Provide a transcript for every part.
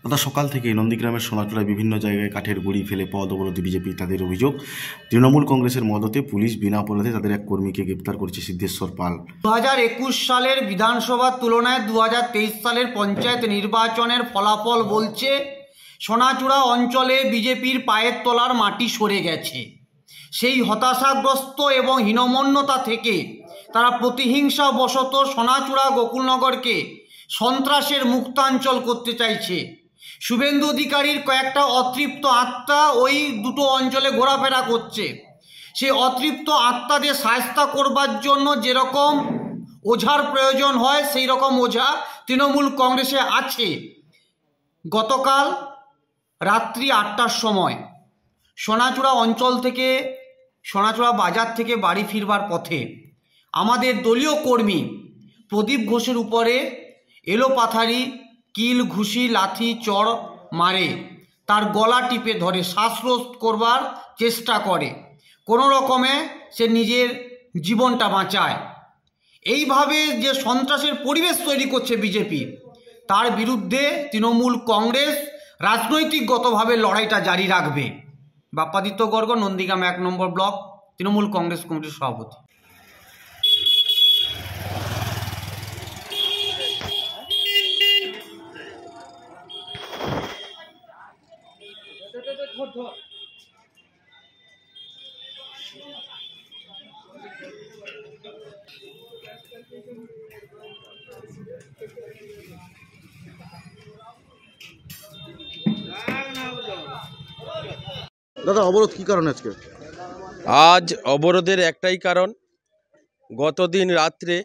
দাদা, সকাল থেকে নন্দীগ্রামের সোনাচূড়ায় বিভিন্ন জায়গায় কাঠের গুঁড়ি ফেলে পথ অবরোধে বিজেপি। তাদের অভিযোগ, তৃণমূল কংগ্রেসের মদতে পুলিশ বিনা অপরাধে তাদের এক কর্মীকে গ্রেপ্তার করেছে সিদ্ধেশ্বর পাল। 2021 সালের বিধানসভার তুলনায় 2023 সালের পঞ্চায়েত নির্বাচনের ফলাফল বলছে সোনাচূড়া অঞ্চলে বিজেপির পায়ের তলার মাটি সরে গেছে। সেই হতাশাগ্রস্ত এবং হীনমন্যতা থেকে তারা প্রতিহিংসা বশত সোনাচূড়া গোকুলনগরকে সন্ত্রাসের মুক্তাঞ্চল করতে চাইছে। শুভেন্দু অধিকারীর কয়েকটা অতৃপ্ত আত্মা ওই দুটো অঞ্চলে ঘোরাফেরা করছে। সেই অতৃপ্ত আত্মাদের শায়েস্তা করবার জন্য যেরকম ওঝার প্রয়োজন হয় সেই রকম ওঝা তৃণমূল কংগ্রেসে আছে। গতকাল রাত্রি 8টার সময় সোনাচূড়া অঞ্চল থেকে, সোনাচূড়া বাজার থেকে বাড়ি ফিরবার পথে আমাদের দলীয় কর্মী প্রদীপ ঘোষের উপরে এলোপাথারি কিল, ঘুষি, লাথি, চড় মারে, তার গলা টিপে ধরে, শ্বাসরোধ করবার চেষ্টা করে, কোনো রকমে সে নিজের জীবনটা বাঁচায়। এইভাবে যে সন্ত্রাসের পরিবেশ তৈরি করছে বিজেপি, তার বিরুদ্ধে তৃণমূল কংগ্রেস রাজনৈতিকগতভাবে লড়াইটা জারি রাখবে। বাপ্পাদিত্য গর্গ, নন্দীগ্রাম 1 নম্বর ব্লক, তৃণমূল কংগ্রেস কমিটির সভাপতি। দাদা, অবরোধ কি কারণে আজকে? আজ অবরোধের একটাই কারণ, গতদিন রাত্রে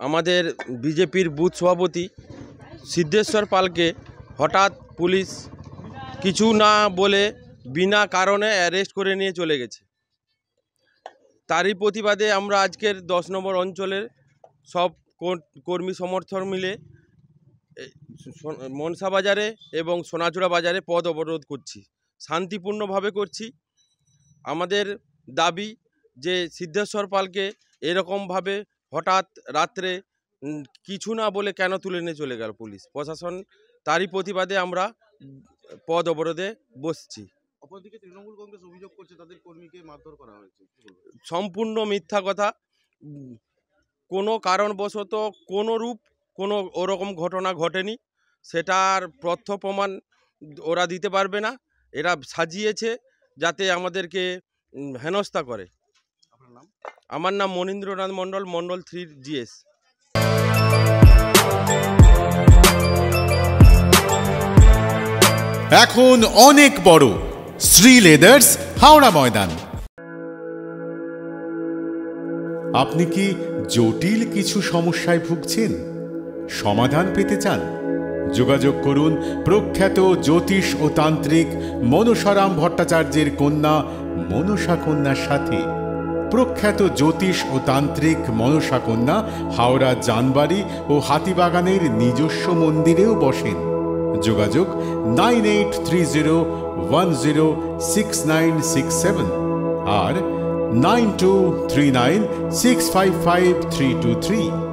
আমাদের বিজেপির বুথ সভাপতি সিদ্ধেশ্বর পালকে হঠাৎ পুলিশ কিছু না বলে বিনা কারণে অ্যারেস্ট করে নিয়ে চলে গেছে। তারই প্রতিবাদে আমরা আজকের 10 নম্বর অঞ্চলের সব কর্মী সমর্থক মিলে মনসা বাজারে এবং সোনাচূড়া বাজারে পথ অবরোধ করছি। শান্তিপূর্ণভাবে করছি। আমাদের দাবি যে সিদ্ধেশ্বর পালকে এরকমভাবে হঠাৎ রাত্রে কিছু না বলে কেন তুলে নিয়ে চলে গেল পুলিশ প্রশাসন, তারই প্রতিবাদে আমরা পথ অবরোধে বসছি। অপরদিকে তৃণমূল কংগ্রেস অভিযোগ করছে তাদের কর্মীকে মারধর করা হয়েছে। সম্পূর্ণ মিথ্যা কথা। কোনো কারণবশত কোনো ওরকম ঘটনা ঘটেনি, সেটার তথ্য প্রমাণ ওরা দিতে পারবে না। এরা সাজিয়েছে যাতে আমাদেরকে হেনস্থা করে। আপনার নাম? আমার নাম মনীন্দ্রনাথ মণ্ডল, মণ্ডল 3 GS। এখন অনেক বড় শ্রী লেদার্স হাওড়া ময়দান। আপনি কি জটিল কিছু সমস্যায় ভুগছেন? সমাধান পেতে চান? যোগাযোগ করুন প্রখ্যাত জ্যোতিষ ও তান্ত্রিক মনসারাম ভট্টাচার্যের কন্যা মনসা কন্যার সাথে। প্রখ্যাত জ্যোতিষ ও তান্ত্রিক মনসা কন্যা হাওড়া জানবাড়ি ও হাতিবাগানের নিজস্ব মন্দিরেও বসেন। যোগাযোগ 9830106967 আর 9239655323।